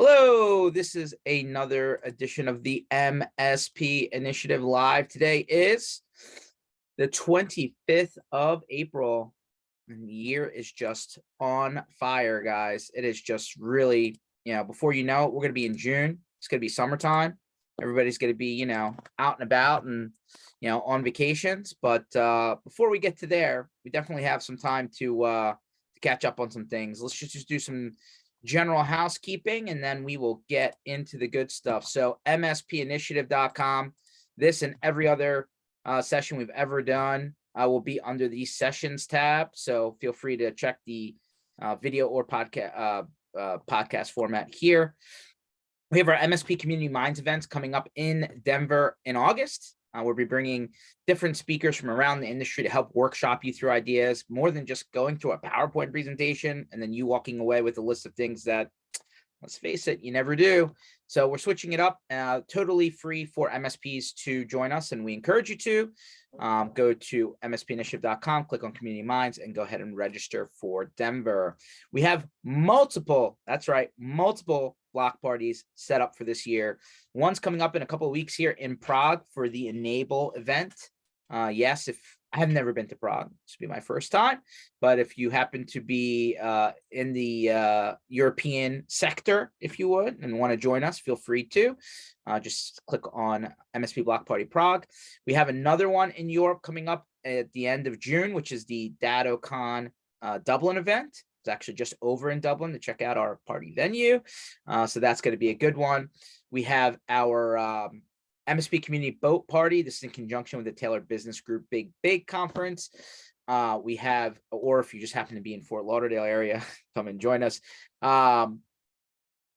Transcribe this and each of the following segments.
Hello, this is another edition of the MSP Initiative Live. Today is the 25th of April, and the year is just on fire, guys. It is just really, before you know it, we're going to be in June. It's going to be summertime. Everybody's going to be, out and about and, on vacations. But before we get to there, we definitely have some time to catch up on some things. Let's just do some general housekeeping, and then we will get into the good stuff. So mspinitiative.com, this and every other session we've ever done will be under the sessions tab. So feel free to check the video or podcast format here. We have our MSP Community Minds events coming up in Denver in August. We'll be bringing different speakers from around the industry to help workshop you through ideas, more than just going through a PowerPoint presentation and then you walking away with a list of things that, let's face it, you never do. So we're switching it up, totally free for MSPs to join us, and we encourage you to go to mspinitiative.com, click on Community Minds, and go ahead and register for Denver. We have multiple block parties set up for this year. One's coming up in a couple of weeks here in Prague for the Enable event. Yes, if I have never been to Prague, this will be my first time, but if you happen to be in the European sector, if you would, and want to join us, feel free to just click on MSP Block Party Prague. We have another one in Europe coming up at the end of June, which is the DattoCon Dublin event. It's actually just over in Dublin to check out our party venue. So that's going to be a good one. We have our MSP Community Boat Party. This is in conjunction with the Taylor Business Group Big Conference. We have, or if you just happen to be in Fort Lauderdale area, come and join us.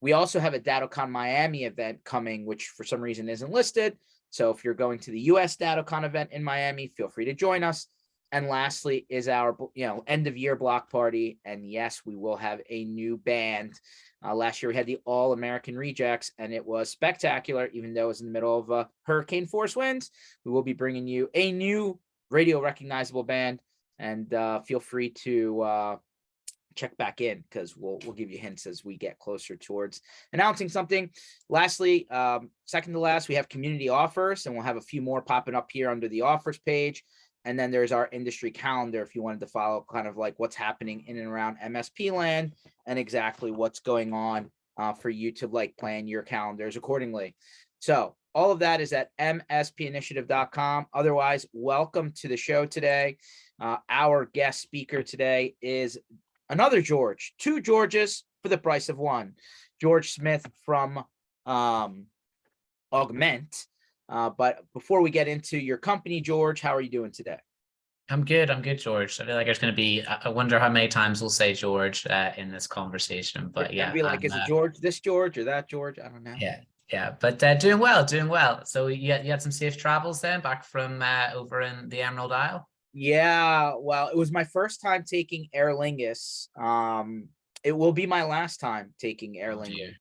We also have a DattoCon Miami event coming, which for some reason isn't listed. So if you're going to the US DattoCon event in Miami, feel free to join us. And lastly is our, end of year block party. And yes, we will have a new band. Last year we had the All American Rejects, and it was spectacular, even though it was in the middle of hurricane force winds. We will be bringing you a new radio recognizable band, and feel free to check back in, because we'll give you hints as we get closer towards announcing something. Lastly, second to last, we have community offers, and we'll have a few more popping up here under the offers page. And then there's our industry calendar if you wanted to follow kind of like what's happening in and around MSP land and exactly what's going on for you to plan your calendars accordingly. So all of that is at mspinitiative.com. Otherwise, welcome to the show today. Our guest speaker today is another George, two Georges for the price of one. George Smith from Augmentt. But before we get into your company, George, how are you doing today? I'm good, George. I feel like there's going to be, I wonder how many times we'll say George in this conversation, but yeah. Be like, is it George, this George or that George? I don't know. Yeah. But doing well. So you had some safe travels then back from over in the Emerald Isle? Yeah, well, it was my first time taking Aer Lingus. It will be my last time taking Aer Lingus.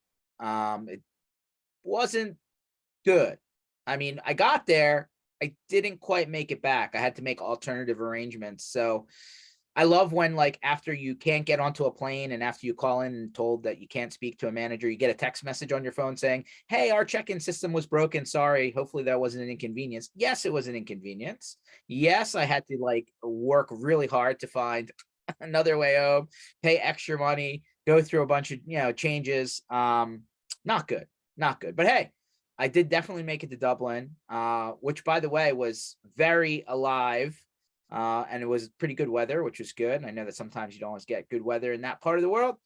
It wasn't good. I mean, I got there, I didn't quite make it back. I had to make alternative arrangements. So I love when, after you can't get onto a plane and after you call in and told that you can't speak to a manager, you get a text message on your phone saying, hey, our check-in system was broken. Sorry. Hopefully that wasn't an inconvenience. Yes, it was an inconvenience. Yes, I had to work really hard to find another way home, pay extra money, go through a bunch of, changes. Not good. But hey, I did definitely make it to Dublin, which, by the way, was very alive, and it was pretty good weather, which was good. And I know that sometimes you don't always get good weather in that part of the world,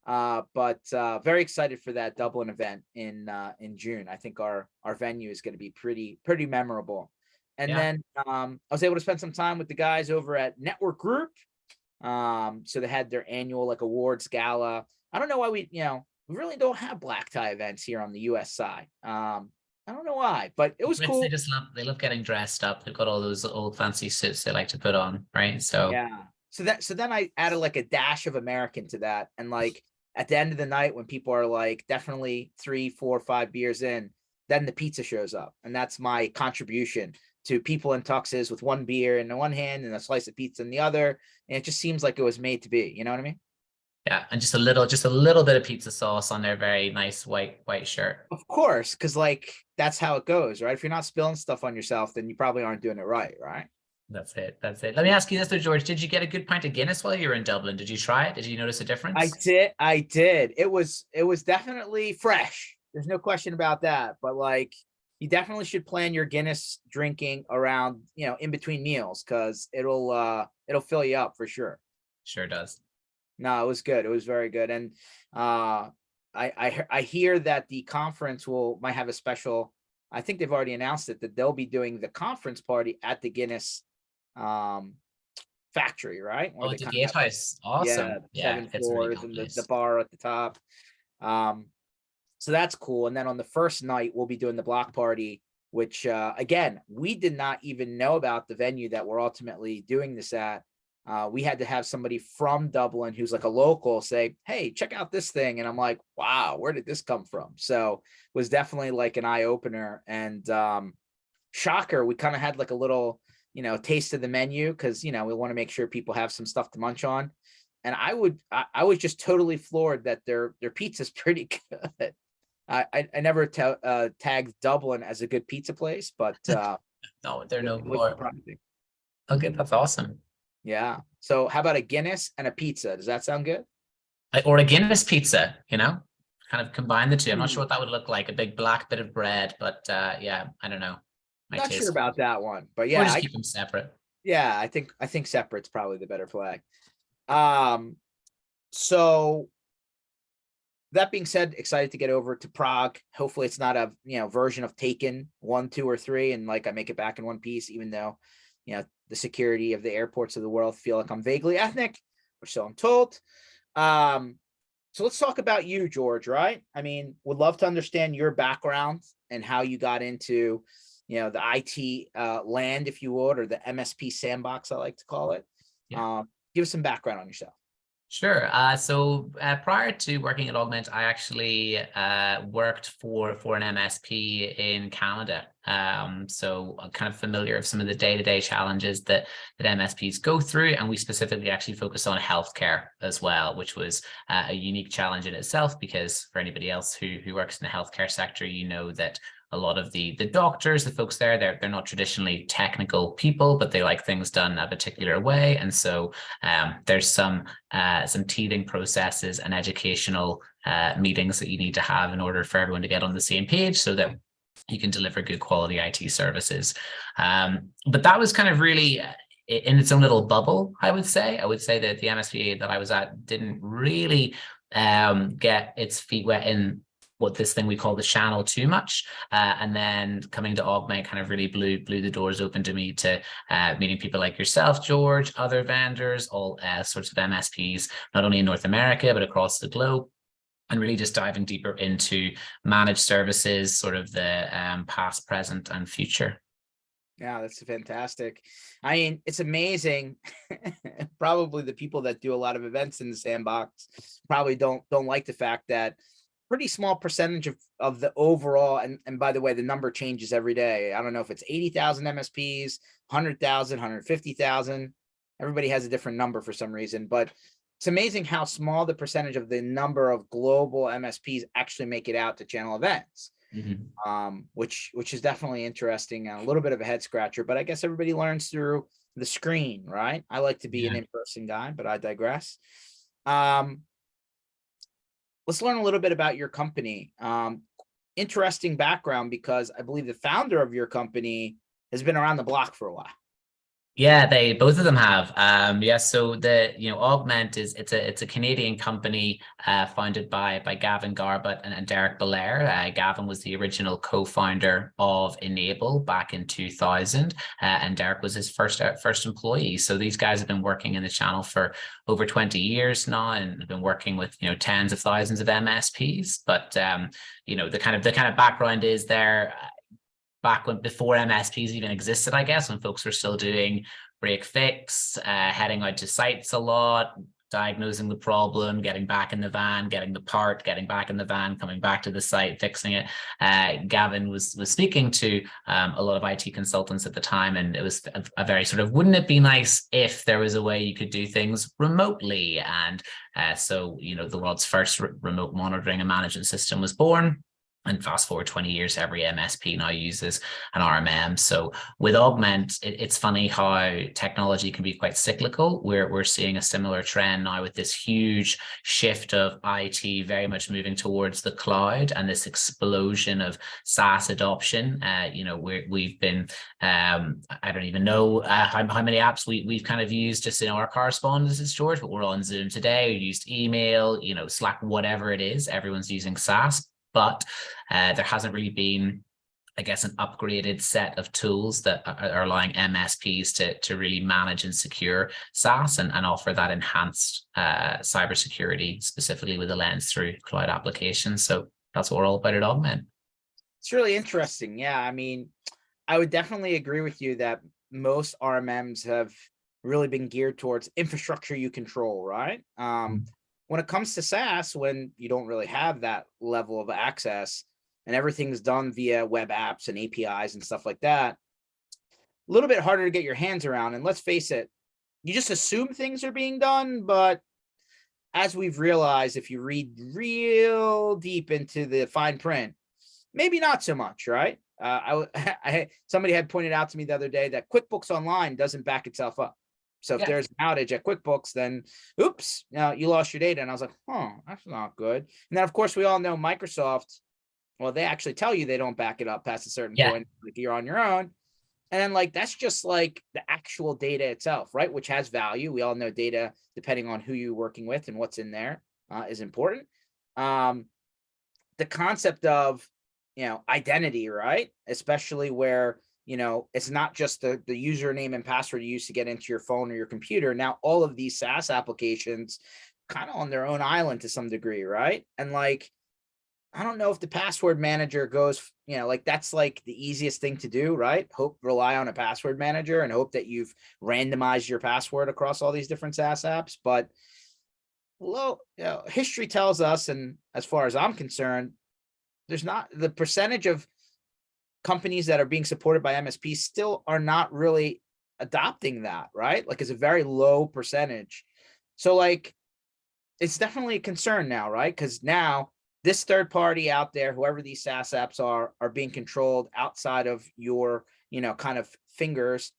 but very excited for that Dublin event in June. I think our venue is going to be pretty memorable. And then I was able to spend some time with the guys over at Network Group. So they had their annual awards gala. I don't know why we really don't have black tie events here on the US side. I don't know why, but it was cool. They love getting dressed up. They've got all those old fancy suits they like to put on, right? So yeah. So then I added a dash of American to that. And at the end of the night, when people are definitely 3, 4, 5 beers in, then the pizza shows up. And that's my contribution to people in tuxes with one beer in one hand and a slice of pizza in the other. And it just seems like it was made to be, you know what I mean? Yeah, and just a little bit of pizza sauce on their very nice white shirt. Of course, because like that's how it goes, right? If you're not spilling stuff on yourself, then you probably aren't doing it right, right? That's it. That's it. Let me ask you this though, George. Did you get a good pint of Guinness while you were in Dublin? Did you try it? Did you notice a I difference? did. I did. It was definitely fresh. There's no question about that. But like, you definitely should plan your Guinness drinking around, in between meals, because it'll fill you up for sure. Sure does. No, it was good. It was very good. And I hear that the conference might have a special. I think they've already announced it, that they'll be doing the conference party at the Guinness um factory, right? Where Oh, they the kind of have like, gatehouse. yeah, Awesome. Yeah, seven it's a really floors cool and the place. bar at the top. Um, so that's cool. And then on the first night, we'll be doing the block party, which again, we did not even know about the venue that we're ultimately doing this at. We had to have somebody from Dublin who's like a local say, "Hey, check out this thing," and I'm like, "Wow, where did this come from?" So it was definitely like an eye opener. And shocker, we kind of had like a little, taste of the menu, because we want to make sure people have some stuff to munch on. And I was just totally floored that their pizza's pretty good. I never tagged Dublin as a good pizza place, but No, they're no it was more. surprising. Okay, that's awesome. Yeah. So how about a Guinness and a pizza? Does that sound good? Or a Guinness pizza, kind of combine the two. I'm not sure Hmm. what that would look like, a big black bit of bread, but yeah, I don't know. Might Not sure taste good. about that one, but Or yeah, just keep them separate. yeah, I think separate's probably the better play. Um, so that being said, excited to get over to Prague. Hopefully it's not a version of Taken 1, 2, or 3, and like I make it back in one piece, even though the security of the airports of the world feel like I'm vaguely ethnic, or so I'm told. Um, so let's talk about you, George, right? I mean, would love to understand your background and how you got into the IT land, if you would, or the MSP sandbox, I like to call it. Yeah. Give us some background on yourself. Sure. So prior to working at Augmentt, I actually worked for an MSP in Canada. So I'm kind of familiar with some of the day-to-day challenges that MSPs go through, and we specifically actually focus on healthcare as well, which was a unique challenge in itself, because for anybody else who works in the healthcare sector, that a lot of the doctors, the folks there, they're not traditionally technical people, but they like things done a particular way, and so there's some teething processes and educational meetings that you need to have in order for everyone to get on the same page, so that you can deliver good quality IT services. But that was kind of really in its own little bubble, I would say. I would say that the MSP that I was at didn't really get its feet wet in what this thing we call the channel too much. And then coming to Augmentt kind of really blew the doors open to me to meeting people like yourself, George, other vendors, all sorts of MSPs, not only in North America, but across the globe. And really just diving deeper into managed services, sort of the past, present, and future. Yeah, that's fantastic. I mean, it's amazing. Probably the people that do a lot of events in the sandbox probably don't like the fact that pretty small percentage of the overall, and by the way, the number changes every day. I don't know if it's 80,000 MSPs, 100,000, 150,000. Everybody has a different number for some reason, but it's amazing how small the percentage of the number of global MSPs actually make it out to channel events. Which is definitely interesting and a little bit of a head scratcher, but I guess everybody learns through the screen, right? I like to be an Yeah. in-person guy, but I digress. Let's learn a little bit about your company. Interesting background, because I believe the founder of your company has been around the block for a while. Yeah, they both of them have. Yeah, so the Augmentt it's a Canadian company founded by Gavin Garbutt and Derek Belair. Gavin was the original co-founder of Enable back in 2000, and Derek was his first employee. So these guys have been working in the channel for over 20 years now, and have been working with tens of thousands of MSPs. But the kind of background is there. Back before MSPs even existed, I guess, when folks were still doing break fix, heading out to sites a lot, diagnosing the problem, getting back in the van, getting the part, getting back in the van, coming back to the site, fixing it. Gavin was speaking to a lot of IT consultants at the time, and it was a very sort of, wouldn't it be nice if there was a way you could do things remotely? And so, the world's first remote monitoring and management system was born. And fast forward 20 years, every MSP now uses an RMM. So with Augmentt, it's funny how technology can be quite cyclical. We're seeing a similar trend now with this huge shift of IT very much moving towards the cloud and this explosion of SaaS adoption. We've been, I don't even know how many apps we've kind of used just in our correspondences, George, but we're on Zoom today. We used email, Slack, whatever it is, everyone's using SaaS. But there hasn't really been, I guess, an upgraded set of tools that are allowing MSPs to really manage and secure SaaS and offer that enhanced cybersecurity, specifically with a lens through cloud applications. So that's what we're all about at Augmentt. It's really interesting. Yeah, I mean, I would definitely agree with you that most RMMs have really been geared towards infrastructure you control, right? When it comes to SaaS, when you don't really have that level of access and everything's done via web apps and APIs and stuff like that, a little bit harder to get your hands around. And let's face it, you just assume things are being done. But as we've realized, if you read real deep into the fine print, maybe not so much, right? Somebody had pointed out to me the other day that QuickBooks Online doesn't back itself up. So if there's an outage at QuickBooks, then oops, you lost your data. And I was like, that's not good. And then, of course, we all know Microsoft, well, they actually tell you they don't back it up past a certain point, like you're on your own. And then that's just like the actual data itself, right? Which has value. We all know data, depending on who you're working with and what's in there, is important. The concept of, identity, right? Especially where, it's not just the username and password you use to get into your phone or your computer. Now, all of these SaaS applications kind of on their own island to some degree, right? And I don't know if the password manager goes, that's the easiest thing to do, right? Rely on a password manager and hope that you've randomized your password across all these different SaaS apps. But history tells us, and as far as I'm concerned, there's not the percentage of companies that are being supported by MSPs still are not really adopting that, right? It's a very low percentage. So it's definitely a concern now, right? Because now this third party out there, whoever these SaaS apps are being controlled outside of your, kind of fingers.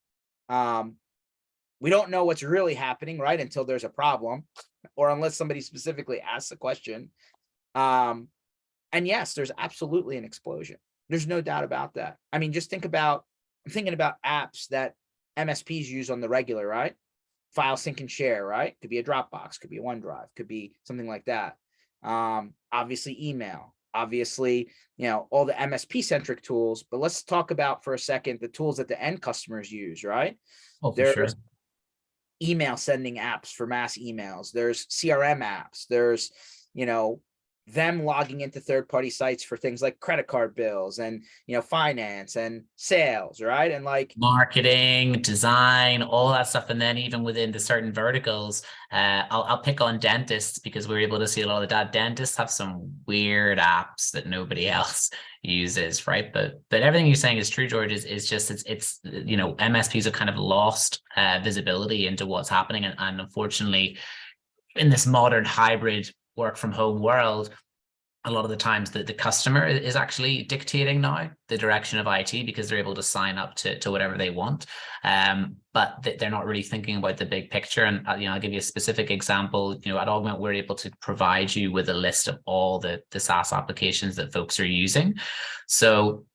We don't know what's really happening, right? Until there's a problem or unless somebody specifically asks a question. And yes, there's absolutely an explosion. There's no doubt about that. I mean, just I'm thinking about apps that MSPs use on the regular, right? File sync and share, right? Could be a Dropbox, could be a OneDrive, could be something like that. Obviously email, obviously, all the MSP centric tools, but let's talk about for a second, the tools that the end customers use, right? There's email sending apps for mass emails. There's CRM apps. There's, them logging into third-party sites for things like credit card bills and, finance and sales, right? And marketing, design, all that stuff. And then even within the certain verticals, I'll pick on dentists because we're able to see a lot of that. Dentists have some weird apps that nobody else uses, right? But everything you're saying is true, George, is just it's MSPs have kind of lost visibility into what's happening. And unfortunately, in this modern hybrid work from home world, a lot of the times the customer is actually dictating now the direction of IT because they're able to sign up to whatever they want. But they're not really thinking about the big picture. And, I'll give you a specific example. At Augmentt, we're able to provide you with a list of all the SaaS applications that folks are using. So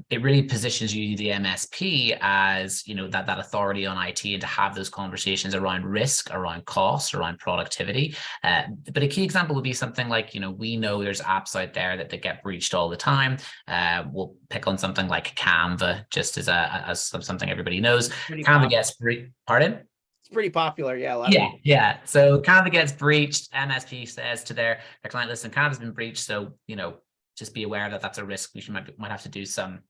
it really positions you, the MSP, as that authority on IT and to have those conversations around risk, around cost, around productivity. But a key example would be something like, we know there's apps out there that get breached all the time. We'll pick on something like Canva, just as something everybody knows. Canva gets breached. Pardon? It's pretty popular. Yeah. Yeah. So Canva gets breached. MSP says to their client, listen, Canva's been breached. So, just be aware that that's a risk. We might have to do some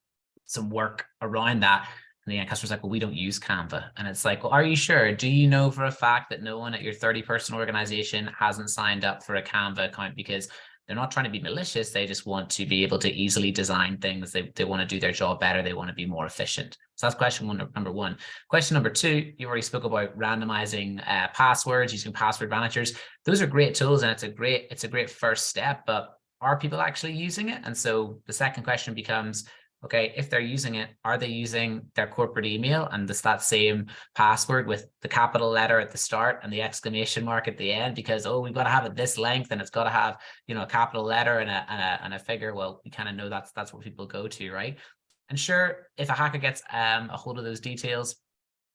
work around that. And the end customer's like, well, we don't use Canva. And it's like, well, are you sure? Do you know for a fact that no one at your 30-person organization hasn't signed up for a Canva account? Because they're not trying to be malicious. They just want to be able to easily design things. They want to do their job better. They want to be more efficient. So that's question number one. Question number two, you already spoke about randomizing passwords, using password managers. Those are great tools, and it's a great first step, but are people actually using it? And so the second question becomes, okay, if they're using it, are they using their corporate email and it's that same password with the capital letter at the start and the exclamation mark at the end? Because, oh, we've got to have it this length and it's got to have, you know, a capital letter and a figure. Well, we kind of know that's what people go to, right? And sure, if a hacker gets a hold of those details,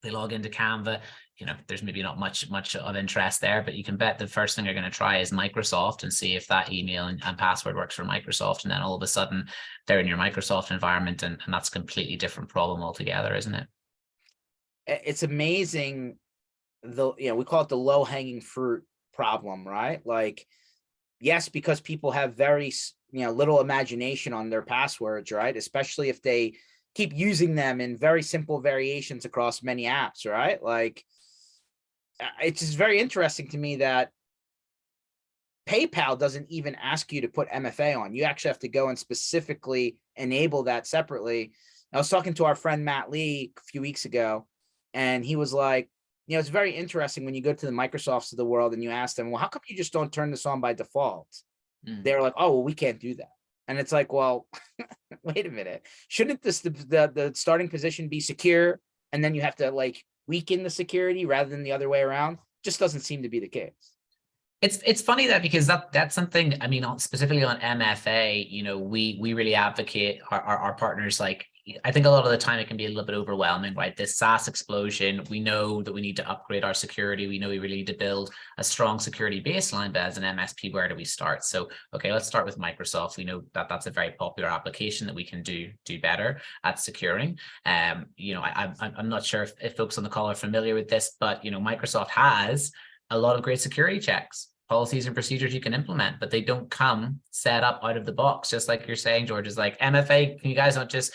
they log into Canva, you know, there's maybe not much of interest there, but you can bet the first thing they're going to try is Microsoft and see if that email and password works for Microsoft. And then all of a sudden they're in your Microsoft environment, and that's a completely different problem altogether, isn't it? It's amazing. We call it the low hanging fruit problem, right? Like, yes, because people have very, little imagination on their passwords, right? Especially if they keep using them in very simple variations across many apps, right? Like, it's just very interesting to me that PayPal doesn't even ask you to put MFA on. You actually have to go and specifically enable that separately. I was talking to our friend Matt Lee a few weeks ago, and he was like, it's very interesting when you go to the Microsofts of the world and you ask them, well, how come you just don't turn this on by default? They're like, oh, well, we can't do that. And it's like, well, wait a minute. Shouldn't the starting position be secure? And then you have to like weaken the security rather than the other way around? Just doesn't seem to be the case. It's funny that, because that's something, I mean, specifically on MFA, we really advocate our partners. Like, I think a lot of the time it can be a little bit overwhelming, right? This SaaS explosion, we know that we need to upgrade our security. We know we really need to build a strong security baseline, but as an MSP, where do we start? So, okay, let's start with Microsoft. We know that that's a very popular application that we can do better at securing. I'm not sure if folks on the call are familiar with this, but, Microsoft has a lot of great security checks, policies and procedures you can implement, but they don't come set up out of the box. Just like you're saying, George, is like, MFA, can you guys not just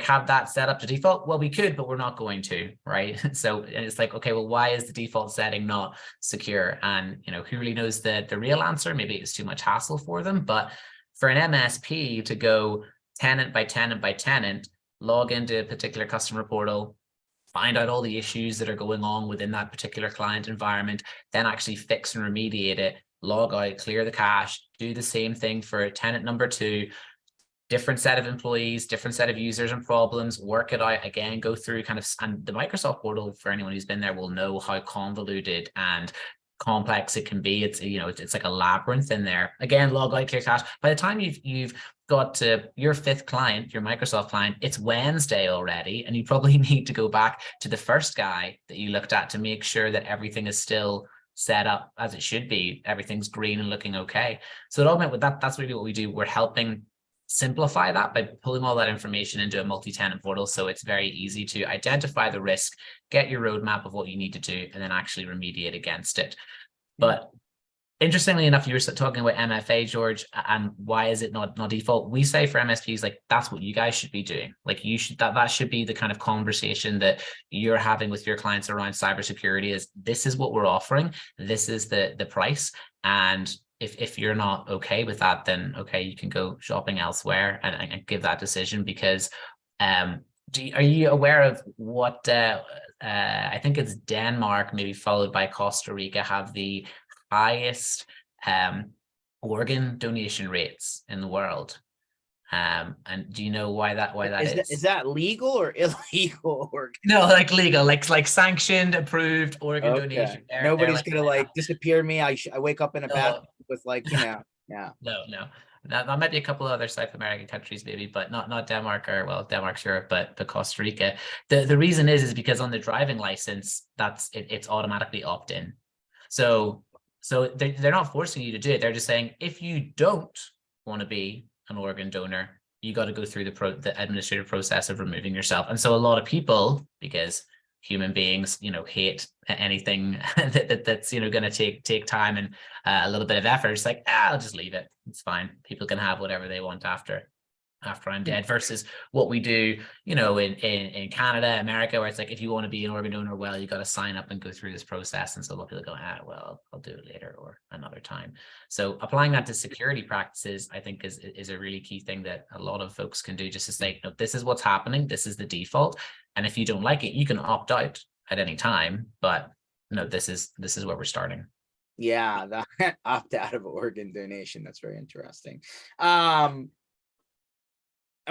have that set up to default? Well, we could, but we're not going to, right? So it's like, okay, well, why is the default setting not secure? And, who really knows the real answer? Maybe it's too much hassle for them, but for an MSP to go tenant by tenant by tenant, log into a particular customer portal, find out all the issues that are going on within that particular client environment, then actually fix and remediate it, log out, clear the cache, do the same thing for tenant number 2, different set of employees, different set of users and problems, work it out again, go through and the Microsoft portal, for anyone who's been there, will know how convoluted and complex it can be. It's like a labyrinth in there. Again, log out, clear cache. By the time you've got to your 5th client, your Microsoft client, it's Wednesday already, and you probably need to go back to the first guy that you looked at to make sure that everything is still set up as it should be. Everything's green and looking okay. So at Augmentt, with that's really what we do. We're helping simplify that by pulling all that information into a multi-tenant portal, so it's very easy to identify the risk, get your roadmap of what you need to do, and then actually remediate against it. But interestingly enough, you were talking about MFA, George, and why is it not default? We say for MSPs, like, that's what you guys should be doing. Like, you should, that should be the kind of conversation that you're having with your clients around cybersecurity. Is this is what we're offering, this is the price, and if you're not okay with that, then okay, you can go shopping elsewhere and give that decision. Because are you aware of what I think it's Denmark, maybe followed by Costa Rica, have the highest organ donation rates in the world? And do you know why that is? Is that legal or illegal? No, like legal, like sanctioned, approved organ donation. Nobody's gonna like disappear me. I wake up in a bath with yeah. No. That might be a couple of other South American countries, maybe, but not Denmark, or, well, Denmark's Europe, but Costa Rica. The reason is because on the driving license, it's automatically opt-in. So they're not forcing you to do it. They're just saying, if you don't want to be an organ donor, you got to go through the administrative process of removing yourself. And so a lot of people, because human beings, hate anything that's going to take time and a little bit of effort, it's like, I'll just leave it. It's fine. People can have whatever they want after. after I'm dead, versus what we do, you know, in Canada, America, where it's like, if you want to be an organ donor, well, you got to sign up and go through this process. And so a lot of people go, well, I'll do it later or another time. So applying that to security practices, I think is a really key thing that a lot of folks can do, just to say, no, this is what's happening. This is the default. And if you don't like it, you can opt out at any time. But no, this is where we're starting. Yeah, that opt out of organ donation. That's very interesting. I'm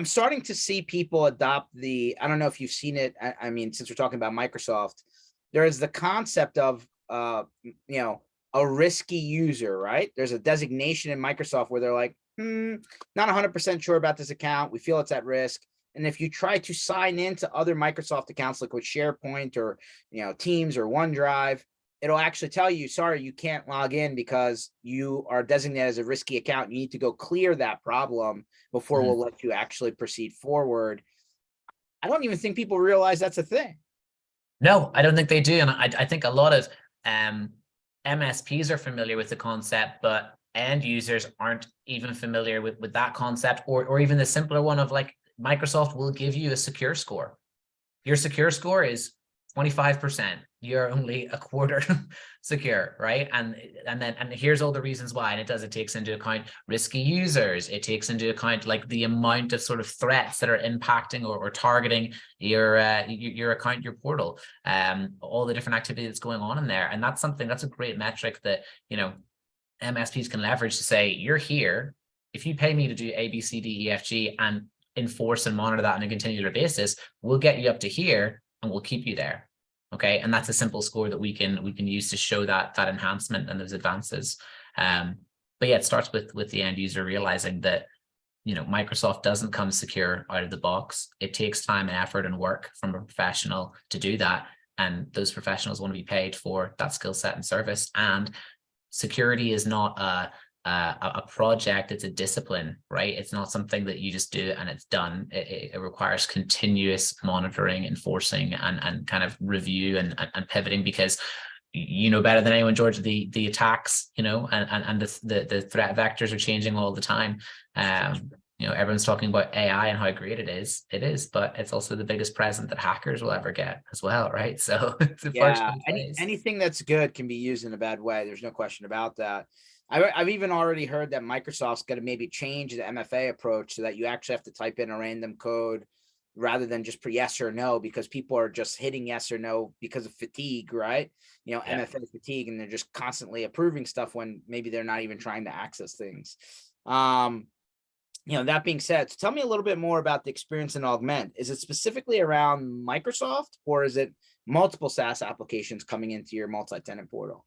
starting to see people adopt I don't know if you've seen it. I mean, since we're talking about Microsoft, there is the concept of, you know, a risky user, right? There's a designation in Microsoft where they're like, not 100% sure about this account. We feel it's at risk. And if you try to sign into other Microsoft accounts, like with SharePoint or, you know, Teams or OneDrive, it'll actually tell you, sorry, you can't log in because you are designated as a risky account. You need to go clear that problem before we'll let you actually proceed forward. I don't even think people realize that's a thing. No, I don't think they do. And I think a lot of MSPs are familiar with the concept, but end users aren't even familiar with that concept, or even the simpler one of, like, Microsoft will give you a secure score. Your secure score is 25%. You're only a quarter secure, right? And here's all the reasons why. And it takes into account risky users. It takes into account, like, the amount of sort of threats that are impacting or targeting your account, your portal, all the different activity that's going on in there. And that's a great metric that, you know, MSPs can leverage to say, you're here. If you pay me to do A, B, C, D, E, F, G, and enforce and monitor that on a continual basis, we'll get you up to here and we'll keep you there. Okay. And that's a simple score that we can use to show that enhancement and those advances. But yeah, it starts with the end user realizing that, you know, Microsoft doesn't come secure out of the box. It takes time and effort and work from a professional to do that. And those professionals want to be paid for that skill set and service. And security is not a project, it's a discipline, right? It's not something that you just do and it's done. It requires continuous monitoring, enforcing, and kind of review and pivoting, because you know better than anyone, George, the attacks, you know, and the threat vectors are changing all the time. You know, everyone's talking about AI and how great it is, but it's also the biggest present that hackers will ever get as well, right? So it's Yeah, anything that's good can be used in a bad way. There's no question about that. I've even already heard that Microsoft's going to maybe change the MFA approach so that you actually have to type in a random code rather than just yes or no, because people are just hitting yes or no because of fatigue, right? You know, yeah. MFA fatigue, and they're just constantly approving stuff when maybe they're not even trying to access things. You know, that being said, so tell me a little bit more about the experience in Augmentt. Is it specifically around Microsoft, or is it multiple SaaS applications coming into your multi-tenant portal?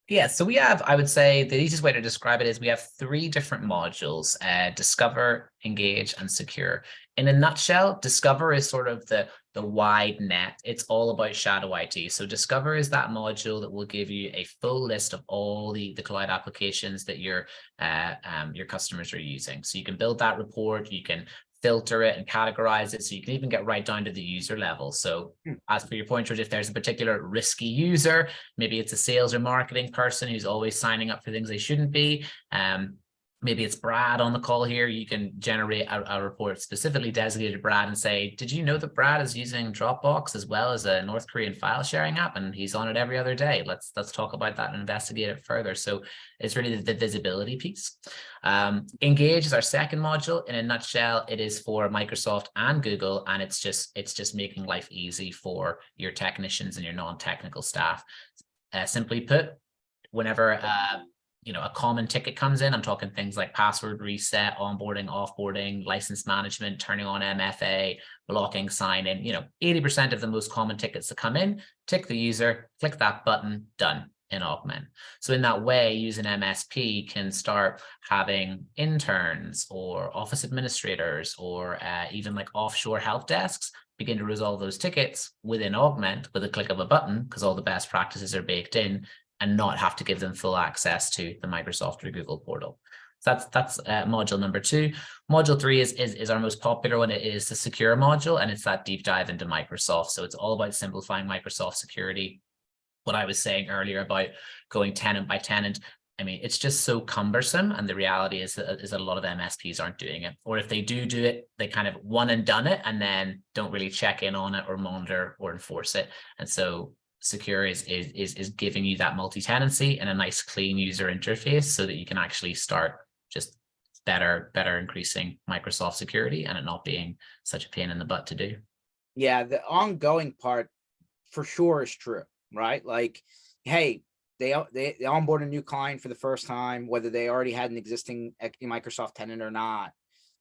Yeah, so we have, I would say the easiest way to describe it is we have 3 different modules: Discover, Engage, and Secure. In a nutshell, Discover is sort of the wide net. It's all about shadow IT. So Discover is that module that will give you a full list of all the cloud applications that your customers are using. So you can build that report, you can filter it and categorize it, so you can even get right down to the user level. So as per your point, George, if there's a particular risky user, maybe it's a sales or marketing person who's always signing up for things they shouldn't be, maybe it's Brad on the call here, you can generate a report specifically designated to Brad and say, did you know that Brad is using Dropbox as well as a North Korean file sharing app, and he's on it every other day? Let's talk about that and investigate it further. So it's really the visibility piece. Engage is our second module. In a nutshell, it is for Microsoft and Google, and it's just making life easy for your technicians and your non-technical staff. Simply put, whenever you know, a common ticket comes in, I'm talking things like password reset, onboarding, offboarding, license management, turning on MFA, blocking sign in, you know, 80% of the most common tickets that come in, tick the user, click that button, done in Augmentt. So in that way, using MSP can start having interns or office administrators or even like offshore help desks begin to resolve those tickets within Augmentt with a click of a button, because all the best practices are baked in, and not have to give them full access to the Microsoft or Google portal. So that's module number 2. Module 3 is our most popular one. It is the Secure module, and it's that deep dive into Microsoft. So it's all about simplifying Microsoft security. What I was saying earlier about going tenant by tenant, I mean, it's just so cumbersome. And the reality is that a lot of MSPs aren't doing it. Or if they do it, they kind of one and done it and then don't really check in on it or monitor or enforce it. And so Secure is giving you that multi-tenancy and a nice clean user interface so that you can actually start just better increasing Microsoft security and it not being such a pain in the butt to do. Yeah, the ongoing part for sure is true, right? Like, hey, they onboard a new client for the first time, whether they already had an existing Microsoft tenant or not.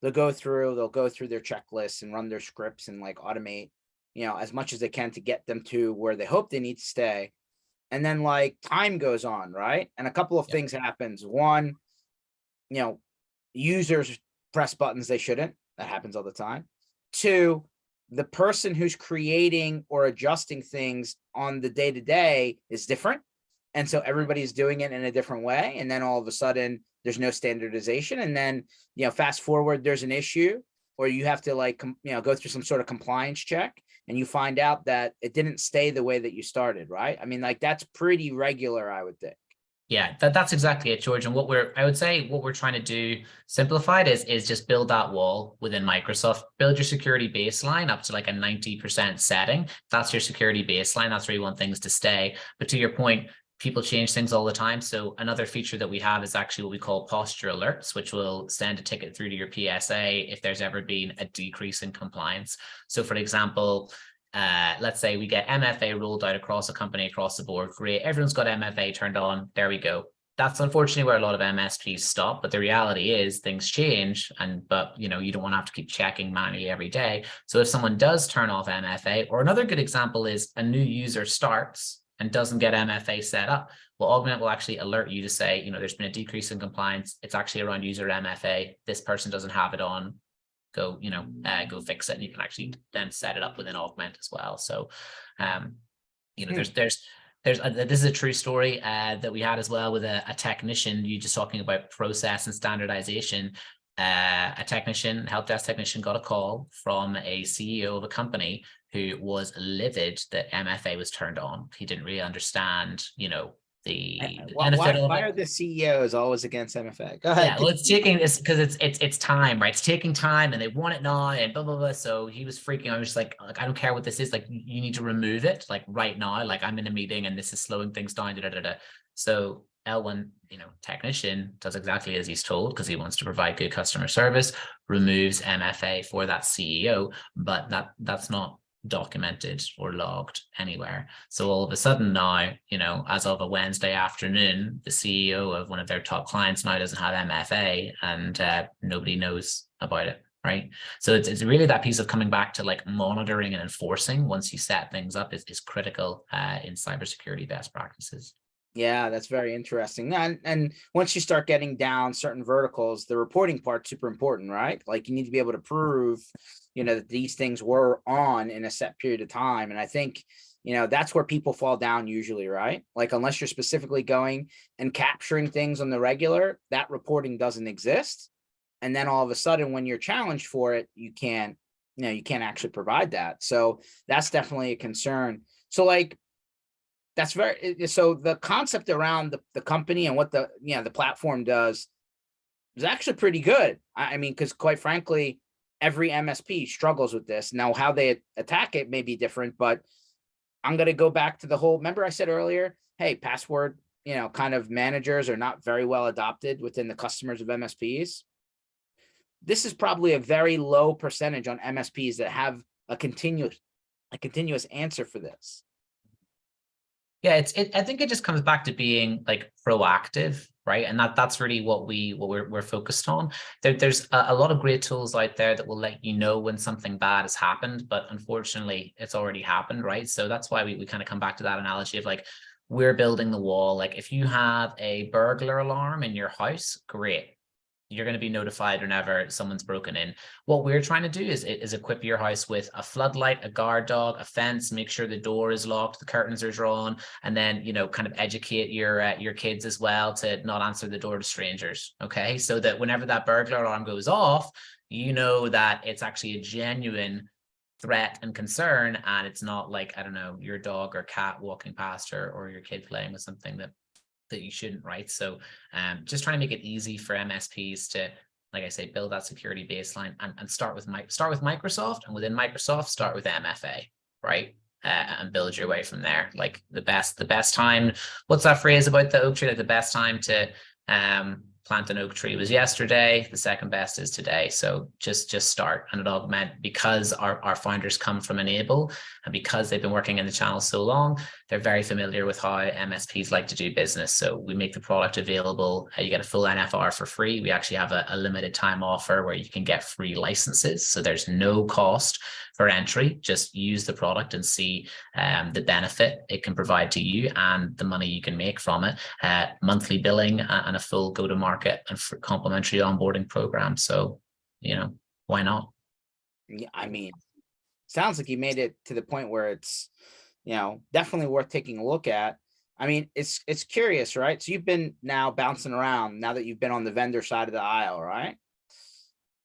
They'll go through their checklists and run their scripts and like automate, as much as they can to get them to where they hope they need to stay. And then like time goes on, right? And a couple of things happens. One, users press buttons they shouldn't. That happens all the time. Two, the person who's creating or adjusting things on the day-to-day is different. And so everybody's doing it in a different way. And then all of a sudden there's no standardization. And then, fast forward, there's an issue or you have to like, go through some sort of compliance check and you find out that it didn't stay the way that you started, right? I mean, like that's pretty regular, I would think. Yeah, that's exactly it, George. And I would say what we're trying to do simplified is just build that wall within Microsoft, build your security baseline up to like a 90% setting. That's your security baseline. That's where you want things to stay. But to your point, people change things all the time. So another feature that we have is actually what we call posture alerts, which will send a ticket through to your PSA if there's ever been a decrease in compliance. So for example, let's say we get MFA rolled out across a company across the board. Great. Everyone's got MFA turned on. There we go. That's unfortunately where a lot of MSPs stop. But the reality is things change. But you don't want to have to keep checking manually every day. So if someone does turn off MFA, or another good example is a new user starts and doesn't get MFA set up, well, Augmentt will actually alert you to say, there's been a decrease in compliance. It's actually around user MFA. This person doesn't have it on. Go fix it, and you can actually then set it up within Augmentt as well. So, this is a true story that we had as well with a technician. You just talking about process and standardization. Help desk technician, got a call from a CEO of a company who was livid that MFA was turned on. He didn't really understand, the benefit of it. Why are the CEOs always against MFA? Go ahead. Yeah, well, it's taking this because it's time, right? It's taking time, and they want it now, and blah blah blah. So he was freaking. I was just like, I don't care what this is. Like, you need to remove it, like right now. Like, I'm in a meeting, and this is slowing things down. Da, da, da, da. So L1, technician does exactly as he's told because he wants to provide good customer service. Removes MFA for that CEO, but that's not documented or logged anywhere. So all of a sudden now, as of a Wednesday afternoon, the CEO of one of their top clients now doesn't have MFA and nobody knows about it, right? So it's really that piece of coming back to like monitoring and enforcing once you set things up is critical in cybersecurity best practices. Yeah, that's very interesting. And once you start getting down certain verticals, the reporting part's super important, right? Like you need to be able to prove, that these things were on in a set period of time. And I think, that's where people fall down usually, right? Like unless you're specifically going and capturing things on the regular, that reporting doesn't exist. And then all of a sudden, when you're challenged for it, you can't actually provide that. So that's definitely a concern. So like, so the concept around the company and what the platform does is actually pretty good. I mean, because quite frankly, every MSP struggles with this. Now, how they attack it may be different, but I'm going to go back to the whole, remember I said earlier, hey, password, kind of managers are not very well adopted within the customers of MSPs. This is probably a very low percentage on MSPs that have a continuous answer for this. Yeah, I think it just comes back to being like proactive, right? And that's really what we're focused on. There's a lot of great tools out there that will let you know when something bad has happened, but unfortunately it's already happened, right? So that's why we kind of come back to that analogy of like, we're building the wall. Like if you have a burglar alarm in your house, great. You're going to be notified whenever someone's broken in. What we're trying to do is equip your house with a floodlight, a guard dog, a fence, make sure the door is locked, the curtains are drawn, and then, kind of educate your kids as well to not answer the door to strangers. Okay. So that whenever that burglar alarm goes off, that it's actually a genuine threat and concern. And it's not like, I don't know, your dog or cat walking past or your kid playing with something that that you shouldn't, right? So just trying to make it easy for MSPs to, like I say, build that security baseline and start with Microsoft, and within Microsoft, start with MFA, right? And build your way from there. Like the best time. What's that phrase about the oak tree? Like the best time to plant an oak tree was yesterday. The second best is today. So just start. And at Augmentt, because our founders come from Enable, and because they've been working in the channel so long, they're very familiar with how MSPs like to do business. So we make the product available. You get a full NFR for free. We actually have a limited time offer where you can get free licenses. So there's no cost for entry. Just use the product and see the benefit it can provide to you and the money you can make from it. Monthly billing and a full go-to-market and complimentary onboarding program. So, why not? Yeah, I mean, sounds like you made it to the point where it's, definitely worth taking a look at. I mean, it's curious, right? So you've been now bouncing around now that you've been on the vendor side of the aisle, right?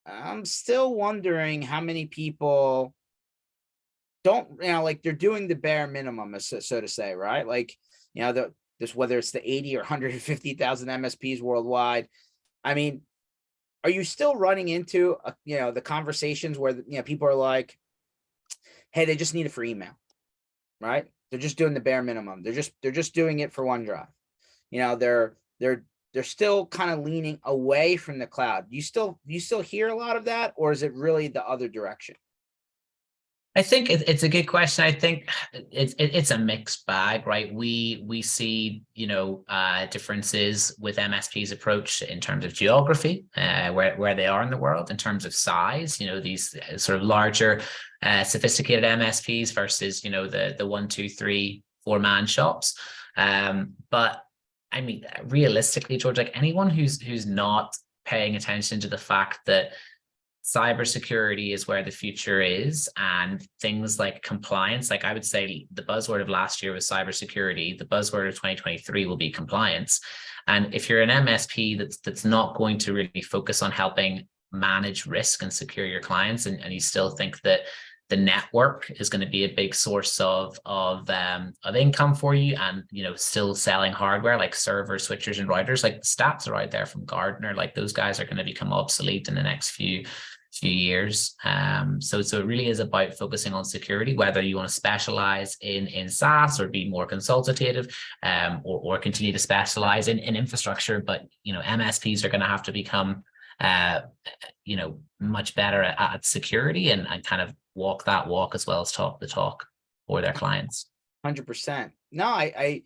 I'm still wondering how many people don't, like they're doing the bare minimum, so to say, right? Like, this, whether it's the 80 or 150,000 MSPs worldwide. I mean, are you still running into, the conversations where, people are like, hey, they just need it for email, right? They're just doing the bare minimum. They're just doing it for OneDrive. They're still kind of leaning away from the cloud. Do you still hear a lot of that, or is it really the other direction? I think it's a good question. I think it's a mixed bag, right? We see differences with MSP's approach in terms of geography, where they are in the world, in terms of size. These sort of larger, sophisticated MSPs versus the 1, 2, 3, 4-man shops. But I mean, realistically, George, like anyone who's not paying attention to the fact that cybersecurity is where the future is, and things like compliance, like I would say the buzzword of last year was cybersecurity. The buzzword of 2023 will be compliance. And if you're an MSP that's not going to really focus on helping manage risk and secure your clients, and you still think that the network is going to be a big source of income for you, and still selling hardware like servers, switchers, and routers, like the stats are out there from Gartner, like those guys are going to become obsolete in the next few years. So it really is about focusing on security, whether you want to specialize in SaaS or be more consultative, or continue to specialize in infrastructure. But MSPs are going to have to become much better at security and kind of walk that walk as well as talk the talk for their clients. 100%. No, I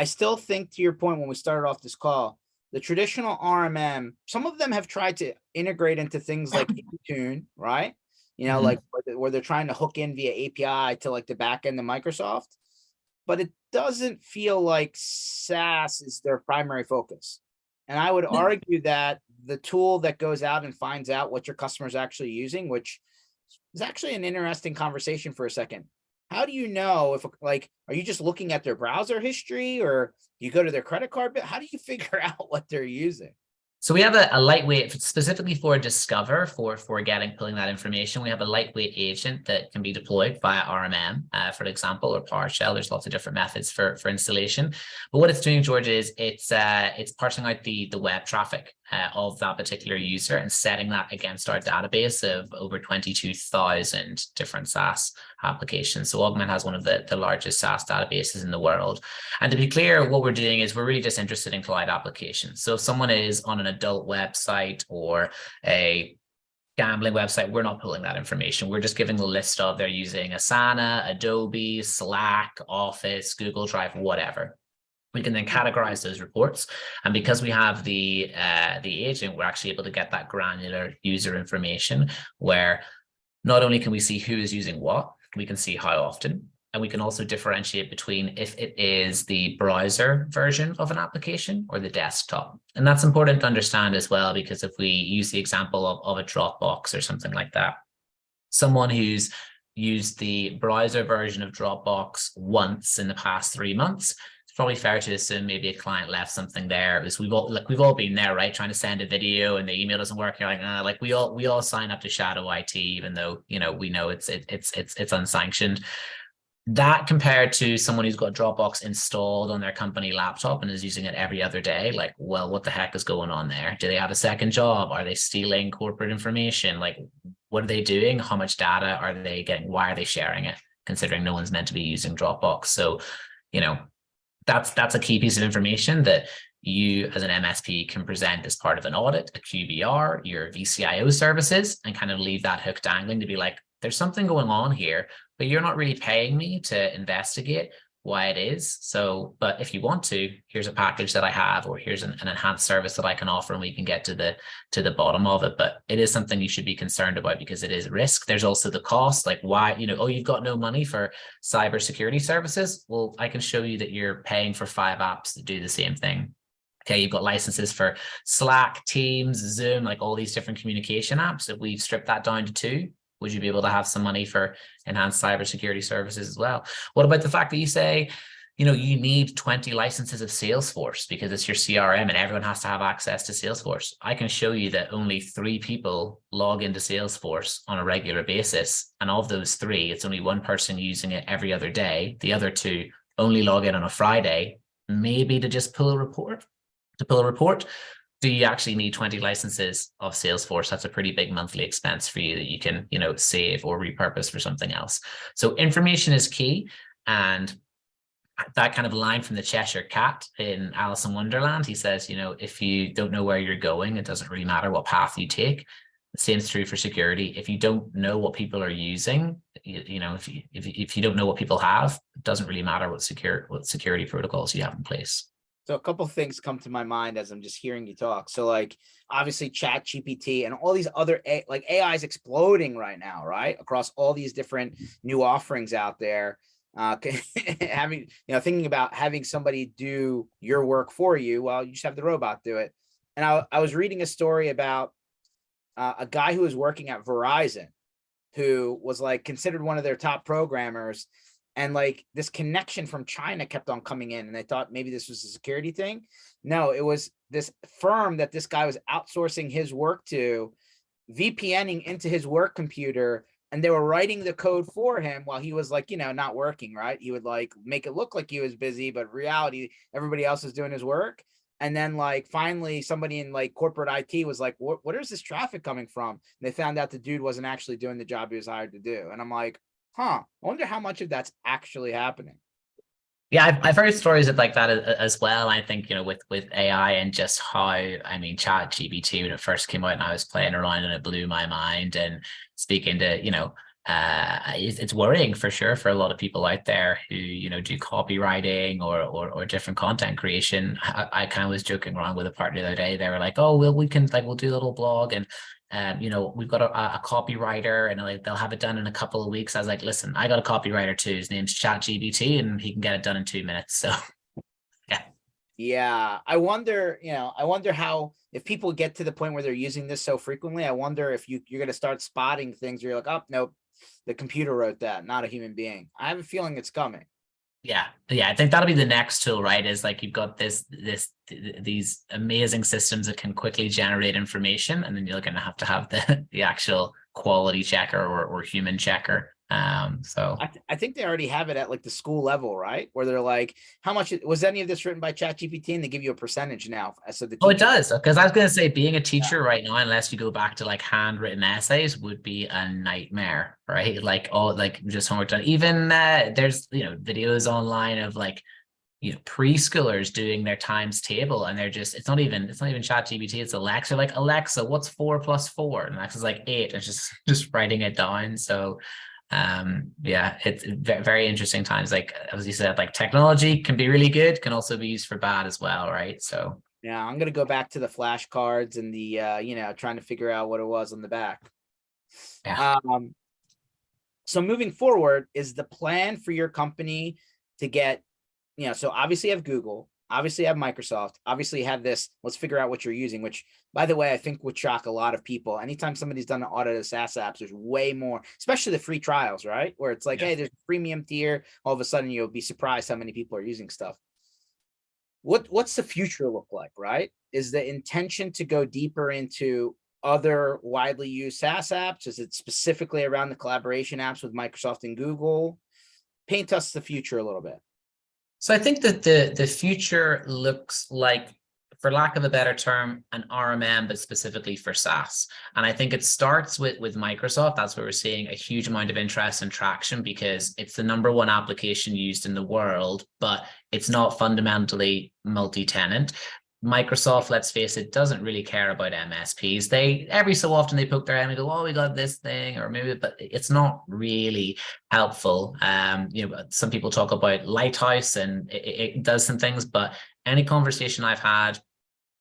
still think, to your point when we started off this call, the traditional RMM, some of them have tried to integrate into things like Intune, right? Like where they're trying to hook in via API to like the back end of Microsoft, but it doesn't feel like SaaS is their primary focus. And I would argue that the tool that goes out and finds out what your customer is actually using, which is actually an interesting conversation for a second. How do you know if, like, are you just looking at their browser history, or you go to their credit card bill? How do you figure out what they're using? So we have a lightweight, specifically for Discover, for pulling that information. We have a lightweight agent that can be deployed via RMM, for example, or PowerShell. There's lots of different methods for installation. But what it's doing, George, is it's parsing out the web traffic of that particular user and setting that against our database of over 22,000 different SaaS applications. So Augmentt has one of the largest SaaS databases in the world. And to be clear, what we're doing is we're really just interested in cloud applications. So if someone is on an adult website or a gambling website, we're not pulling that information. We're just giving the list of they're using Asana, Adobe, Slack, Office, Google Drive, whatever. We can then categorize those reports. And because we have the agent, we're actually able to get that granular user information where not only can we see who is using what, we can see how often, and we can also differentiate between if it is the browser version of an application or the desktop. And that's important to understand as well, because if we use the example of a Dropbox or something like that, someone who's used the browser version of Dropbox once in the past 3 months, it's probably fair to assume maybe a client left something there. Because we've all been there, right? Trying to send a video and the email doesn't work. You're like, we all sign up to shadow IT, even though we know it's unsanctioned. That compared to someone who's got Dropbox installed on their company laptop and is using it every other day, like, well, what the heck is going on there? Do they have a second job? Are they stealing corporate information? Like, what are they doing? How much data are they getting? Why are they sharing it? Considering no one's meant to be using Dropbox. So, you know, that's a key piece of information that you as an MSP can present as part of an audit, a QBR, your VCIO services, and kind of leave that hook dangling to be like, there's something going on here, but you're not really paying me to investigate why it is. So, but if you want to, here's a package that I have, or here's an enhanced service that I can offer, and we can get to the bottom of it. But it is something you should be concerned about because it is risk. There's also the cost, like why, oh, you've got no money for cybersecurity services. Well, I can show you that you're paying for 5 apps that do the same thing. Okay, you've got licenses for Slack, Teams, Zoom, like all these different communication apps. If we strip that down to 2, would you be able to have some money for enhanced cybersecurity services as well? What about the fact that you say, you need 20 licenses of Salesforce because it's your CRM and everyone has to have access to Salesforce? I can show you that only 3 people log into Salesforce on a regular basis. And of those 3, it's only 1 person using it every other day. The other 2 only log in on a Friday, maybe to just pull a report. Do you actually need 20 licenses of Salesforce? That's a pretty big monthly expense for you that you can, save or repurpose for something else. So information is key. And that kind of line from the Cheshire Cat in Alice in Wonderland, he says, if you don't know where you're going, it doesn't really matter what path you take. The same is true for security. If you don't know what people are using, if you don't know what people have, it doesn't really matter what security protocols you have in place. So a couple of things come to my mind as I'm just hearing you talk. So like obviously Chat GPT and all these other like AI is exploding right now, right? Across all these different new offerings out there. Having, thinking about having somebody do your work for you, well, you just have the robot do it. And I was reading a story about a guy who was working at Verizon, who was like considered one of their top programmers. And like this connection from China kept on coming in, and they thought maybe this was a security thing. No, it was this firm that this guy was outsourcing his work to, VPNing into his work computer, and they were writing the code for him while he was like, not working, right? He would like make it look like he was busy, but in reality, everybody else is doing his work. And then like finally somebody in like corporate IT was like, what is this traffic coming from? And they found out the dude wasn't actually doing the job he was hired to do. And I'm like, I wonder how much of that's actually happening. Yeah, I've heard stories like that as well. I think, with AI and just how, Chat GPT, when it first came out and I was playing around and it blew my mind, and speaking to, it's worrying for sure for a lot of people out there who, do copywriting or different content creation. I kind of was joking around with a partner the other day. They were like, oh, well, we'll do a little blog, and we've got a copywriter and they'll have it done in a couple of weeks. I was like, listen, I got a copywriter too. His name's ChatGPT and he can get it done in 2 minutes. So yeah. Yeah. I wonder how, if people get to the point where they're using this so frequently, I wonder if you're going to start spotting things where you're like, oh, nope, the computer wrote that, not a human being. I have a feeling it's coming. Yeah. I think that'll be the next tool, right? Is like you've got these amazing systems that can quickly generate information, and then you're going to have the actual quality checker or human checker. So I think they already have it at like the school level, right? Where they're like, how much was any of this written by ChatGPT? And they give you a percentage now. So the it teacher, does, because I was going to say, being a teacher right now, unless you go back to like handwritten essays, would be a nightmare, right? Like just homework done. Even there's videos online of like preschoolers doing their times table, and it's not even ChatGPT, it's Alexa. Like, Alexa, what's 4 + 4? And Alexa's like 8, and just writing it down. So it's very interesting times. Like, as you said, like technology can be really good, can also be used for bad as well, right? So yeah, I'm gonna go back to the flashcards and the trying to figure out what it was on the back. yeah. So moving forward, is the plan for your company to get, so obviously you have Google, obviously you have Microsoft, obviously you have this, let's figure out what you're using, which by the way, I think would shock a lot of people. Anytime somebody's done an audit of SaaS apps, there's way more, especially the free trials, right? Where it's like, hey, there's a premium tier. All of a sudden you'll be surprised how many people are using stuff. What's the future look like, right? Is the intention to go deeper into other widely used SaaS apps? Is it specifically around the collaboration apps with Microsoft and Google? paint us the future a little bit. So I think that the future looks like, for lack of a better term, an RMM, but specifically for SaaS. And I think it starts with Microsoft. That's where we're seeing a huge amount of interest and traction, because it's the #1 application used in the world, but it's not fundamentally multi-tenant. Microsoft, let's face it, doesn't really care about MSPs. They every so often they poke their head and go, "Oh, we got this thing," or maybe, but it's not really helpful. Some people talk about Lighthouse, and it does some things, but any conversation I've had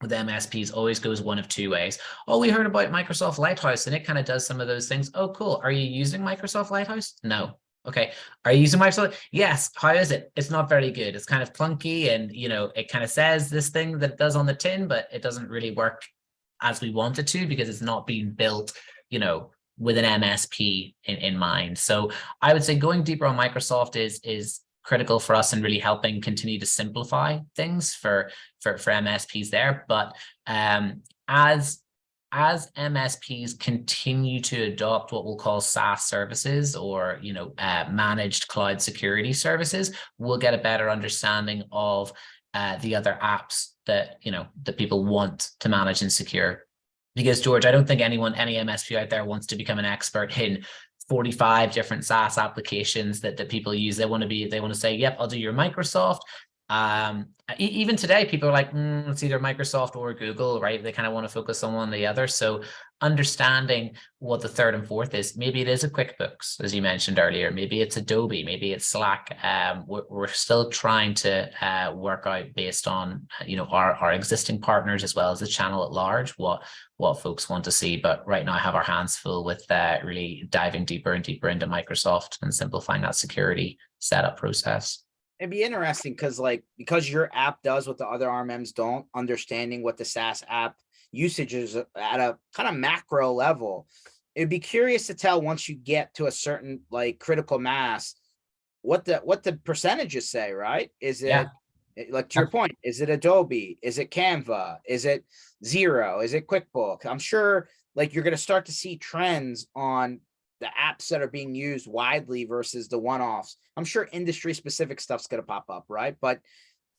with MSPs always goes one of two ways. "Oh, we heard about Microsoft Lighthouse and it kind of does some of those things." "Oh, cool. Are you using Microsoft Lighthouse?" "No." "Okay. Are you using Microsoft?" "Yes." "How is it?" "It's not very good. It's kind of clunky, and it kind of says this thing that it does on the tin, but it doesn't really work as we want it to, because it's not being built, with an MSP in mind." So I would say going deeper on Microsoft is critical for us, and really helping continue to simplify things for MSPs there. But as MSPs continue to adopt what we'll call SaaS services, or managed cloud security services, we'll get a better understanding of the other apps that that people want to manage and secure. Because, George, I don't think any MSP out there wants to become an expert in 45 different SaaS applications that people use. They want to say, "Yep, I'll do your Microsoft." Even today, people are like, "It's either Microsoft or Google," right? They kind of want to focus on one or the other. So understanding what the third and fourth is, maybe it is a QuickBooks, as you mentioned earlier, maybe it's Adobe, maybe it's Slack. We're still trying to work out, based on our existing partners as well as the channel at large, what folks want to see. But right now I have our hands full with really diving deeper and deeper into Microsoft and simplifying that security setup process. It'd be interesting because your app does what the other RMMs don't, understanding what the SaaS app usage is at a kind of macro level. It'd be curious to tell, once you get to a certain critical mass, what the percentages say, right? Is it like, to your point, is it Adobe? Is it Canva? Is it Xero? Is it QuickBooks? I'm sure you're going to start to see trends on the apps that are being used widely versus the one-offs. I'm sure industry specific stuff's going to pop up, right? But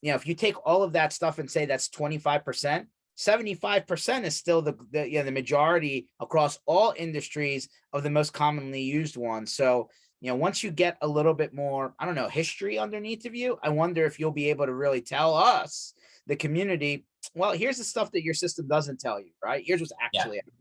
if you take all of that stuff and say that's 25%, 75% is still the majority across all industries of the most commonly used ones. So once you get a little bit more, I don't know, history underneath of you, I wonder if you'll be able to really tell us, the community, well, here's the stuff that your system doesn't tell you, right? Here's what's actually happening.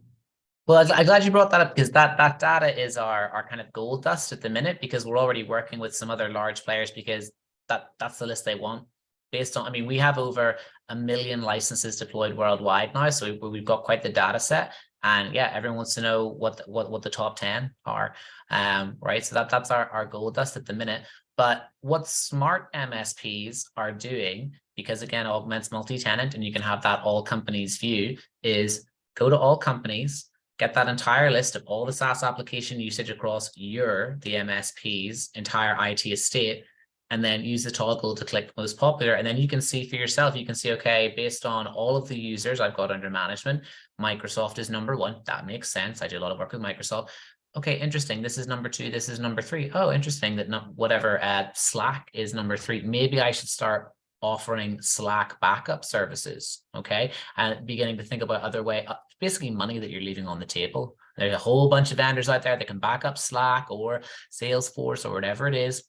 Well, I'm glad you brought that up, because that data is our kind of gold dust at the minute, because we're already working with some other large players, because that's the list they want. Based on, we have over 1 million licenses deployed worldwide now, so we've got quite the data set. And yeah, everyone wants to know what the top 10 are, right? So that's our gold dust at the minute. But what smart MSPs are doing, because again, Augmentt's multi-tenant, and you can have that all companies view, is go to all companies, get that entire list of all the SaaS application usage across the MSP's entire IT estate, and then use the toggle to click most popular. And then you can see for yourself, you can see, okay, based on all of the users I've got under management, Microsoft is #1. That makes sense. I do a lot of work with Microsoft. Okay, interesting. This is #2. This is #3. Oh, interesting that whatever Slack is #3. Maybe I should start offering Slack backup services. Okay, and beginning to think about other way, basically money that you're leaving on the table. There's a whole bunch of vendors out there that can back up Slack or Salesforce or whatever it is.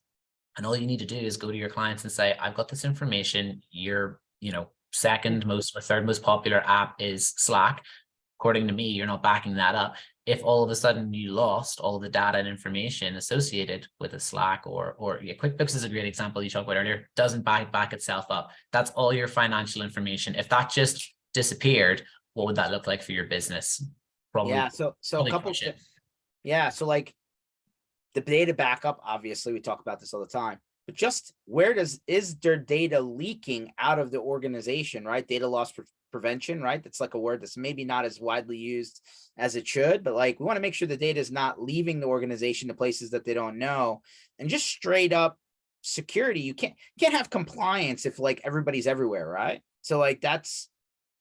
And all you need to do is go to your clients and say, "I've got this information. Your, second most or third most popular app is Slack. According to me, you're not backing that up. If all of a sudden you lost all the data and information associated with a Slack or QuickBooks is a great example you talked about earlier, doesn't back itself up. That's all your financial information. If that just disappeared, what would that look like for your business? Probably. Yeah. So a couple. Yeah. So the data backup, obviously, we talk about this all the time. But just is their data leaking out of the organization, right? Data loss prevention, right? That's a word that's maybe not as widely used as it should, but we want to make sure the data is not leaving the organization to places that they don't know. And just straight up security, you can't have compliance if everybody's everywhere, right? So that's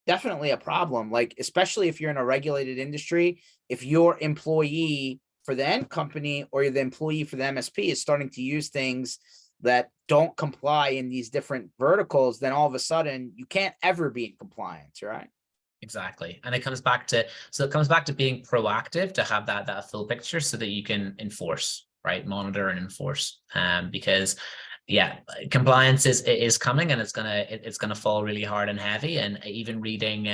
definitely a problem, especially if you're in a regulated industry. If your employee, for the end company or the employee for the MSP is starting to use things that don't comply in these different verticals, then all of a sudden you can't ever be in compliance, right? Exactly. And it comes back to, so it comes back to being proactive to have that full picture so that you can enforce, right? Monitor and enforce. Because yeah, compliance is coming, and it's gonna fall really hard and heavy. And even reading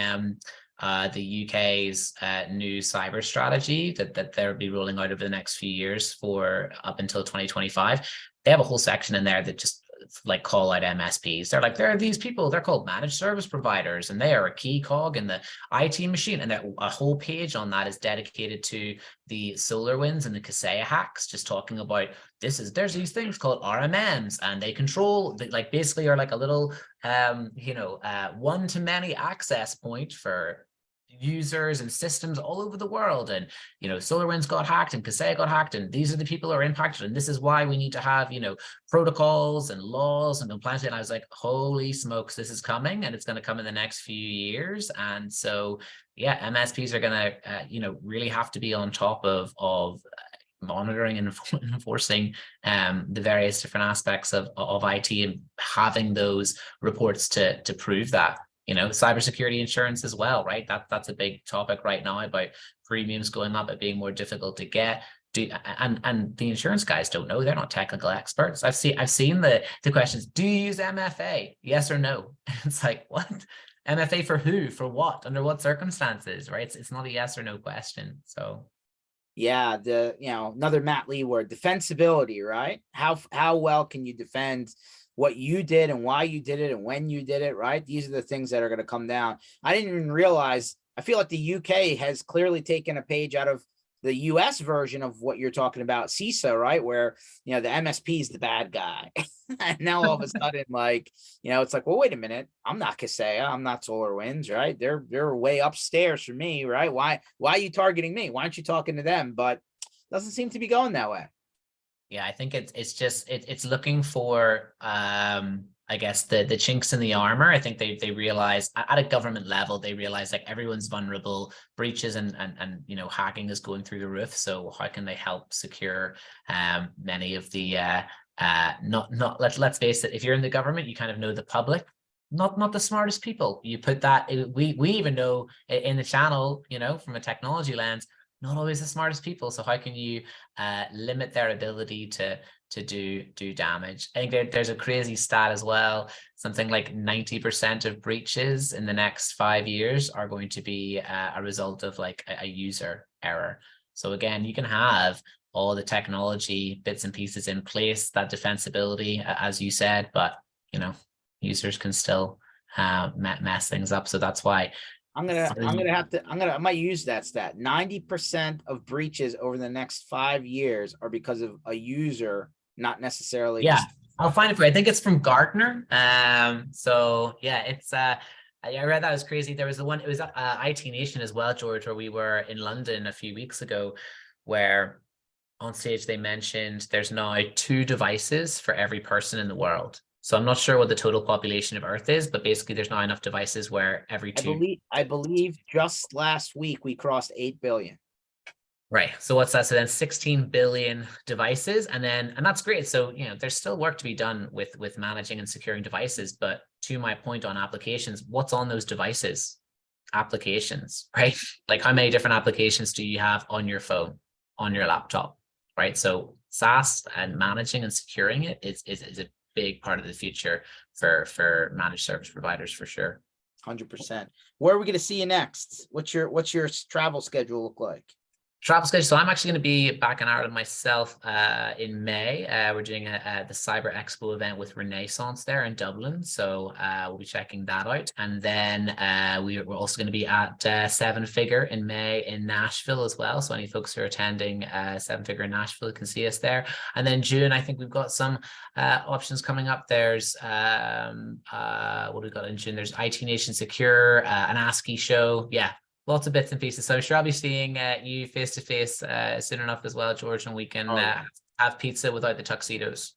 the UK's new cyber strategy that they'll be rolling out over the next few years for up until 2025, they have a whole section in there that just like call out MSPs. They're like, there are these people, they're called managed service providers, and they are a key cog in the IT machine. And a whole page on that is dedicated to the SolarWinds and the Kaseya hacks, just talking about there's these things called RMMs, and they control, like basically are like a little one-to-many access point for users and systems all over the world. And SolarWinds got hacked and Kaseya got hacked, and these are the people who are impacted, and this is why we need to have protocols and laws and compliance. And I was like, holy smokes, this is coming, and it's going to come in the next few years. And so yeah, MSPs are going to really have to be on top of monitoring and enforcing the various different aspects of IT, and having those reports to prove that. Cybersecurity insurance as well, right? That's a big topic right now about premiums going up, it being more difficult to get. And the insurance guys don't know; they're not technical experts. I've seen the questions. Do you use MFA? Yes or no? It's like, what? MFA for who? For what? Under what circumstances? Right? It's not a yes or no question. So. Yeah, another Matt Lee word, defensibility, right? How well can you defend what you did and why you did it and when you did it, right? These are the things that are going to come down. I didn't even realize, I feel like the UK has clearly taken a page out of the US version of what you're talking about, CISA, right? Where, the MSP is the bad guy. And now all of a sudden, it's like, well, wait a minute. I'm not Kaseya. I'm not SolarWinds, right? They're way upstairs from me, right? Why are you targeting me? Why aren't you talking to them? But it doesn't seem to be going that way. Yeah, I think it's looking for I guess the chinks in the armor. I think they realize at a government level, they realize like everyone's vulnerable, breaches and hacking is going through the roof. So how can they help secure many of the let's face it, if you're in the government, you kind of know the public, not the smartest people. You put that, we even know in the channel, from a technology lens, not always the smartest people. So how can you limit their ability to do damage? I think there's a crazy stat as well. Something like 90% of breaches in the next 5 years are going to be a result of like a user error. So again, you can have all the technology bits and pieces in place, that defensibility, as you said, but users can still mess things up. So that's why I might use that stat. 90% of breaches over the next 5 years are because of a user, not necessarily. Yeah, I'll find it for you. I think it's from Gartner. So yeah, it's I read that, was crazy. There was the one, it was IT Nation as well, George, where we were in London a few weeks ago, where on stage they mentioned there's now 2 devices for every person in the world. So I'm not sure what the total population of Earth is, but basically there's not enough devices where every 2. I believe just last week we crossed 8 billion. Right. So what's that? So then 16 billion devices, and that's great. So, there's still work to be done with managing and securing devices. But to my point on applications, what's on those devices? Applications, right? Like how many different applications do you have on your phone, on your laptop, right? So SaaS and managing and securing it is a big part of the future for managed service providers, for sure. 100%. Where are we going to see you next? What's your travel schedule look like? Travel schedule. So I'm actually going to be back in Ireland myself in May. We're doing the Cyber Expo event with Renaissance there in Dublin. So we'll be checking that out. And then we're also going to be at Seven Figure in May in Nashville as well. So any folks who are attending Seven Figure in Nashville can see us there. And then June, I think we've got some options coming up. There's what have we got in June? There's IT Nation Secure, an ASCII show. Yeah. Lots of bits and pieces. So I'm sure I'll be seeing you face to face soon enough as well, George, and we can have pizza without the tuxedos.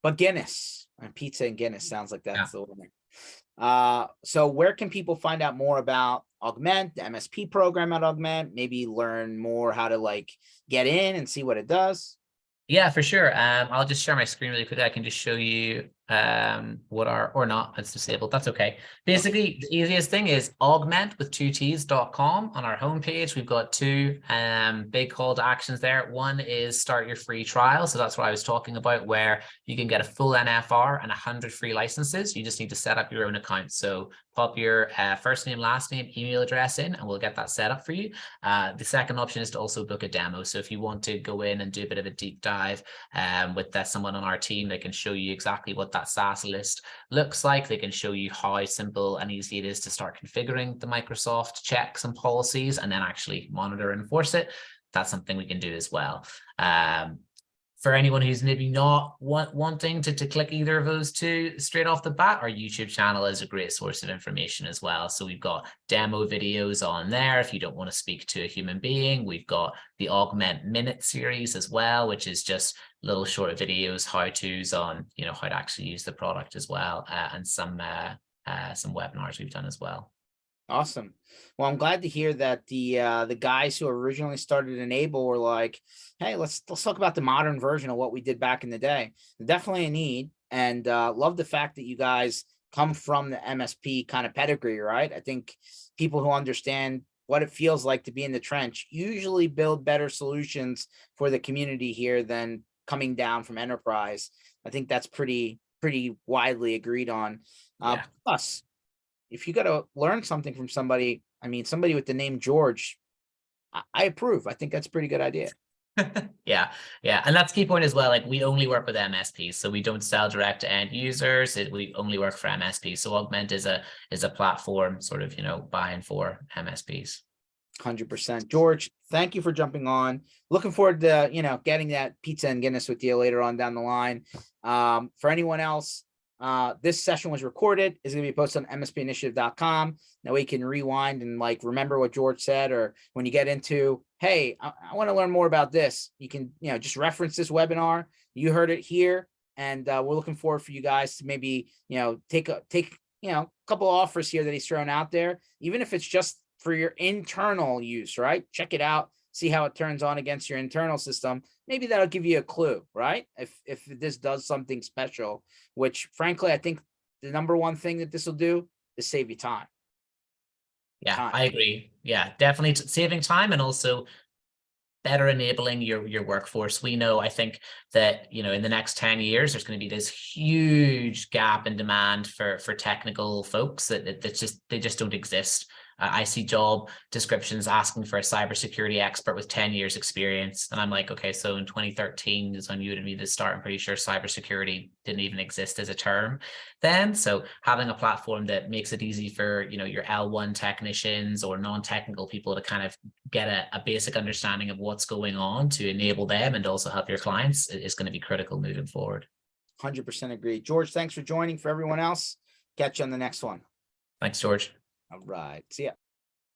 But Guinness, and pizza and Guinness sounds like that's the winner. So where can people find out more about Augmentt, the MSP program at Augmentt, maybe learn more how to like get in and see what it does? Yeah, for sure. I'll just share my screen really quickly. I can just show you what our, or not, it's disabled. That's okay. Okay. Basically, the easiest thing is augment with 2ts.com. On our homepage, we've got two big call to actions there. One is start your free trial. So that's what I was talking about, where you can get a full NFR and 100 free licenses. You just need to set up your own account. So pop your first name, last name, email address in, and we'll get that set up for you. The second option is to also book a demo. So if you want to go in and do a bit of a deep dive with someone on our team, they can show you exactly what that SaaS list looks like. They can show you how simple and easy it is to start configuring the Microsoft checks and policies and then actually monitor and enforce it. That's something we can do as well. For anyone who's maybe not wanting to click either of those two straight off the bat, our YouTube channel is a great source of information as well. So we've got demo videos on there if you don't want to speak to a human being. We've got the Augmentt Minute series as well, which is just little short videos, how-tos on, you know, how to actually use the product as well, and some webinars we've done as well. Awesome. Well, I'm glad to hear that the guys who originally started Enable were like, hey, let's talk about the modern version of what we did back in the day. Definitely a need, and love the fact that you guys come from the MSP kind of pedigree, right? I think people who understand what it feels like to be in the trench usually build better solutions for the community here than coming down from enterprise. I think that's pretty widely agreed on. Yeah. Plus, if you got to learn something from somebody, I mean, somebody with the name George, I approve. I think that's a pretty good idea. Yeah, and that's key point as well. Like, we only work with MSPs, so we don't sell direct to end users. We only work for MSPs. So Augmentt is a platform, sort of, you know, by and for MSPs. 100%. George, thank you for jumping on. Looking forward to, you know, getting that pizza and Guinness with you later on down the line. For anyone else, this session was recorded. It's going to be posted on mspinitiative.com. Now we can rewind and like remember what George said, or when you get into, hey, I want to learn more about this, you can, you know, just reference this webinar. You heard it here, and we're looking forward for you guys to maybe, you know, take you know, a couple of offers here that he's thrown out there, even if it's just for your internal use, right? Check it out, see how it turns on against your internal system. Maybe that'll give you a clue, right? If this does something special, which frankly, I think the number one thing that this will do is save you time. Yeah, I agree. Yeah, definitely saving time, and also better enabling your workforce. We know, I think, that, you know, in the next 10 years, there's going to be this huge gap in demand for technical folks that they just don't exist. I see job descriptions asking for a cybersecurity expert with 10 years experience. And I'm like, okay, so in 2013 is when you would need to start. I'm pretty sure cybersecurity didn't even exist as a term then. So having a platform that makes it easy for, you know, your L1 technicians or non-technical people to kind of get a basic understanding of what's going on to enable them and also help your clients is going to be critical moving forward. 100% agree. George, thanks for joining. For everyone else, catch you on the next one. Thanks, George. All right. See ya.